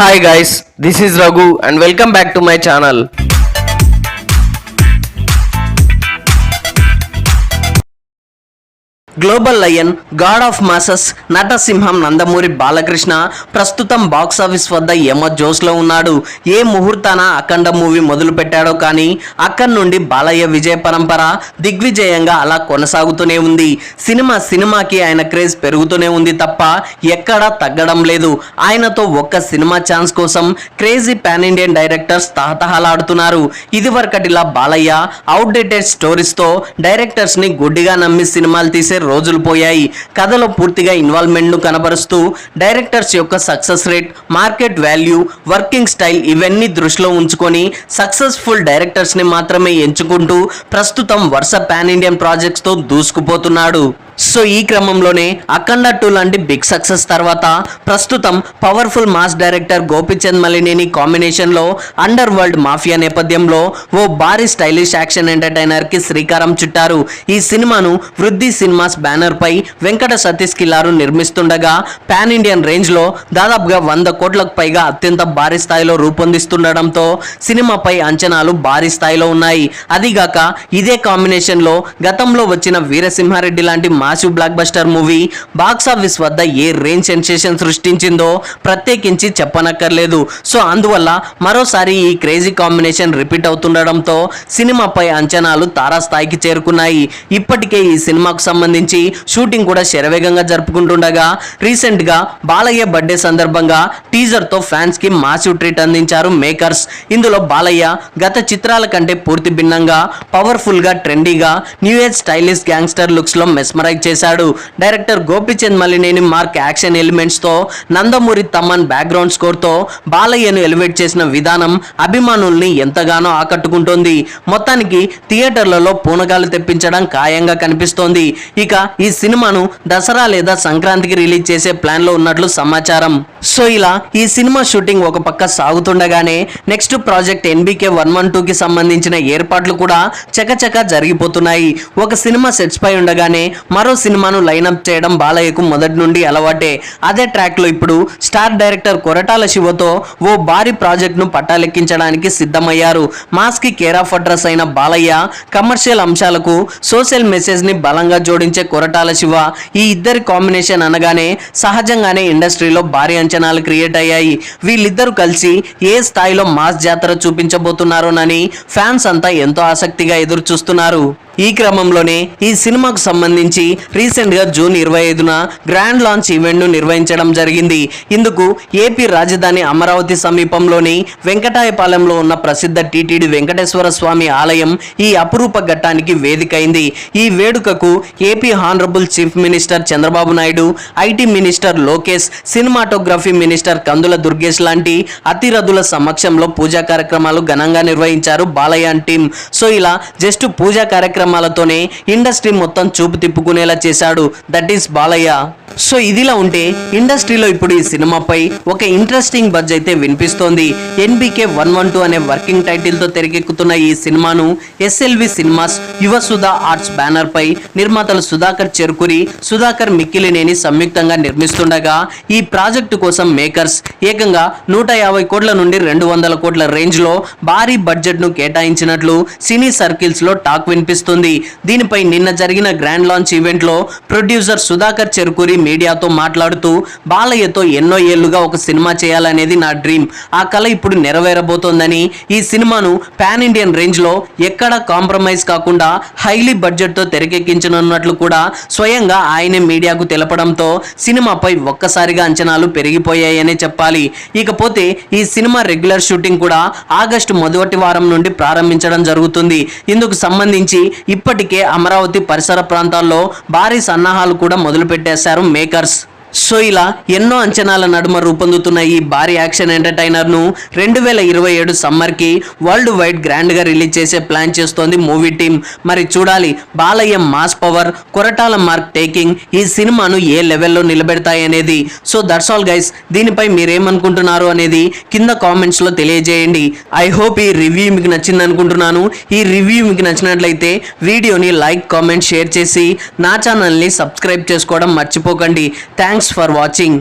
Hi guys, this is Raghu and welcome back to my channel. Global lion, god of masses, నటసింహం నందమూరి బాలకృష్ణ ప్రస్తుతం box office వద్ద యమ జోస్లో ఉన్నాడు. ఏ ముహూర్తాన అఖండ movie మొదలు పెట్టాడో కానీ అక్కడి నుండి బాలయ్య విజయ పరంపర దిగ్విజయంగా అలా కొనసాగుతూనే ఉంది. సినిమాకి ఆయన క్రేజ్ పెరుగుతూనే ఉంది తప్ప ఎక్కడా తగ్గడం లేదు. ఆయనతో ఒక్క సినిమా ఛాన్స్ కోసం క్రేజీ పాన్ ఇండియన్ డైరెక్టర్స్ తహతహలాడుతున్నారు. ఇదివరకటిలా బాలయ్య అవుట్డేటెడ్ స్టోరీస్తో డైరెక్టర్స్ని గుడ్డిగా నమ్మి సినిమాలు తీసే రోజులు పోయాయి. కథలో పూర్తిగా ఇన్వాల్వ్మెంట్ ను కనబరుస్తూ డైరెక్టర్స్ యొక్క success rate, market value, working style ఇవన్నీ దృష్టిలో ఉంచుకొని సక్సెస్ఫుల్ డైరెక్టర్స్ ని మాత్రమే ఎంచుకుంటూ ప్రస్తుతం వరుస పాన్ ఇండియన్ ప్రాజెక్ట్స్ తో దూసుకుపోతున్నాడు. సో ఈ క్రమంలోనే అఖండ 2 లాంటి బిగ్ సక్సెస్ తర్వాత ప్రస్తుతం powerful mass director Gopichand Malineni కాంబినేషన్లో అండర్ వరల్డ్ మాఫియా నేపథ్యంలో ఓ భారీ స్టైలిష్ యాక్షన్ ఎంటర్టైనర్ కి శ్రీకారం చుట్టారు. ఈ సినిమాను వృద్ధి సినిమాస్ బ్యానర్ పై వెంకట సతీష్ కిల్లారు నిర్మిస్తుండగా పాన్ ఇండియన్ రేంజ్ లో దాదాపుగా 100 కోట్లకు పైగా అత్యంత భారీ స్థాయిలో రూపొందిస్తుండడంతో సినిమాపై అంచనాలు భారీ స్థాయిలో ఉన్నాయి. అదిగాక ఇదే కాంబినేషన్ లో గతంలో వచ్చిన వీరసింహారెడ్డి లాంటి massive block buster movie box office వద్ద ఏ రేంజ్ సెన్సేషన్ సృష్టించిందో ప్రత్యేకించి చెప్పనక్కర్లేదు. సో అందువల్ల మరోసారి ఈ క్రేజీ కాంబినేషన్ రిపీట్ అవుతుండడంతో సినిమాపై అంచనాలు తారాస్థాయికి చేరుకున్నాయి. ఇప్పటికే ఈ సినిమాకు సంబంధించి షూటింగ్ కూడా శరవేగంగా జరుపుకుంటుండగా రీసెంట్ గా బాలయ్య బర్త్డే సందర్భంగా టీజర్ తో ఫ్యాన్స్ కి మాసివ్ ట్రీట్ అందించారు మేకర్స్. ఇందులో బాలయ్య గత చిత్రాల కంటే పూర్తి భిన్నంగా పవర్ఫుల్ గా ట్రెండీగా new age stylish gangster looks లో మెస్మరైజ్ చేశాడు. Director Gopichand Malineni mark action elements తో, నందమూరి తమన్ బ్యాక్గ్రౌండ్ స్కోర్ తో బాలయ్యను ఎలివేట్ చేసిన విధానం అభిమానుల్ని ఎంతగానో ఆకట్టుకుంటోంది. మొత్తానికి థియేటర్లలో పూనగాలు తెప్పించడం ఖాయంగా కనిపిస్తోంది. ఇక ఈ సినిమాను దసరా లేదా సంక్రాంతికి రిలీజ్ చేసే ప్లాన్ లో ఉన్నట్లు సమాచారం. సో ఇలా ఈ సినిమా షూటింగ్ ఒక పక్క సాగుతుండగానే నెక్స్ట్ ప్రాజెక్ట్ NBK 112 కి సంబంధించిన ఏర్పాట్లు కూడా చకచకా జరిగిపోతున్నాయి. ఒక సినిమా సెట్స్ పై ఉండగానే మరో సినిమాను లైనప్ చేయడం బాలయ్యకు మొదటి నుండి అలవాటే. అదే ట్రాక్ లో ఇప్పుడు స్టార్ డైరెక్టర్ కొరటాల శివతో ఓ భారీ ప్రాజెక్ట్ ను పట్టాలెక్కించడానికి సిద్ధమయ్యారు. మాస్ కి కేర్ ఆఫ్ అడ్రస్ అయిన బాలయ్య కమర్షియల్ అంశాలకు సోషల్ మెసేజ్ ని బలంగా జోడించే కొరటాల శివ ఈ ఇద్దరి కాంబినేషన్ అనగానే సహజంగానే ఇండస్ట్రీలో భారీ అంచనాలు క్రియేట్ అయ్యాయి. వీళ్ళిద్దరూ కలిసి ఏ స్థాయిలో మాస్ జాతర చూపించబోతున్నారోనని ఫ్యాన్స్ అంతా ఎంతో ఆసక్తిగా ఎదురు చూస్తున్నారు. ఈ క్రమంలోనే ఈ సినిమాకు సంబంధించి రీసెంట్ గా జూన్ 25న గ్రాండ్ లాంచ్ ఈవెంట్ ను నిర్వహించడం జరిగింది. ఇందుకు ఏపీ రాజధాని అమరావతి సమీపంలోని వెంకటాయపాలెంలో ఉన్న ప్రసిద్ధ టీటీడీ వెంకటేశ్వర స్వామి ఆలయం ఈ అపురూప ఘట్టానికి వేదికైంది. ఈ వేడుకకు AP honourable chief minister Chandrababu Naidu, IT minister Lokesh, cinematography minister Kandula Durgesh లాంటి అతిరథుల సమక్షంలో పూజా కార్యక్రమాలు ఘనంగా నిర్వహించారు బాలయ్య టీం. సో ఇలా జస్ట్ పూజా కార్యక్రమాలతోనే ఇండస్ట్రీ మొత్తం చూపు తిప్పుకునేలా చేశాడు. That is Balayya. సో ఇదిలా ఉంటే ఇండస్ట్రీలో ఇప్పుడు ఈ సినిమాపై ఒక ఇంట్రెస్టింగ్ బజ్ అయితే వినిపిస్తోంది. NBK 112 అనే వర్కింగ్ టైటిల్ తో తెరకెక్కుతున్న ఈ సినిమాను SLV cinemas, Yuvasudha arts banner పై నిర్మాతలు సుధాకర్ చెరుకురి, సుధాకర్ మిక్కిలినేని సంయుక్తంగా నిర్మిస్తుండగా ఈ ప్రాజెక్టు కోసం మేకర్స్ ఏకంగా 150 కోట్ల నుండి 200 కోట్ల రేంజ్ లో భారీ బడ్జెట్ ను కేటాయించినట్లు సినీ సర్కిల్స్ లో టాక్ వినిపిస్తుంది. దీనిపై నిన్న జరిగిన గ్రాండ్ లాంచ్ ఈవెంట్ లో ప్రొడ్యూసర్ సుధాకర్ చెరుకురి మీడియాతో మాట్లాడుతూ బాలయ్యతో ఎన్నో ఏళ్లుగా ఒక సినిమా చేయాలనేది నా డ్రీమ్. ఆ కళ ఇప్పుడు నెరవేరబోతోందని, ఈ సినిమాను పాన్ ఇండియన్ రేంజ్ లో ఎక్కడా కాంప్రమైజ్ కాకుండా హైలీ బడ్జెట్ తో తెరకెక్కించనున్నట్లు కూడా స్వయంగా ఆయనే మీడియాకు తెలపడంతో సినిమాపై ఒక్కసారిగా అంచనాలు పెరిగిపోయాయనే చెప్పాలి. ఇకపోతే ఈ సినిమా రెగ్యులర్ షూటింగ్ కూడా ఆగస్టు మొదటి వారం నుండి ప్రారంభించడం జరుగుతుంది. ఇందుకు సంబంధించి ఇప్పటికే అమరావతి పరిసర ప్రాంతాల్లో భారీ సన్నాహాలు కూడా మొదలు పెట్టేశారు మేకర్స్. సో ఇలా ఎన్నో అంచనాల నడుమ రూపొందుతున్న ఈ భారీ యాక్షన్ ఎంటర్టైనర్ను 2027 సమ్మర్కి వరల్డ్ వైడ్ గ్రాండ్గా రిలీజ్ చేసే ప్లాన్ చేస్తోంది మూవీ టీమ్. మరి చూడాలి Balayya mass power, Koratala mark taking ఈ సినిమాను ఏ లెవెల్లో నిలబెడతాయి అనేది. So that's all guys. దీనిపై మీరేమనుకుంటున్నారు అనేది కింద కామెంట్స్లో తెలియజేయండి. ఐ హోప్ ఈ రివ్యూ మీకు నచ్చింది అనుకుంటున్నాను. ఈ రివ్యూ మీకు నచ్చినట్లయితే వీడియోని లైక్, కామెంట్, షేర్ చేసి నా ఛానల్ని సబ్స్క్రైబ్ చేసుకోవడం మర్చిపోకండి. Thanks for watching.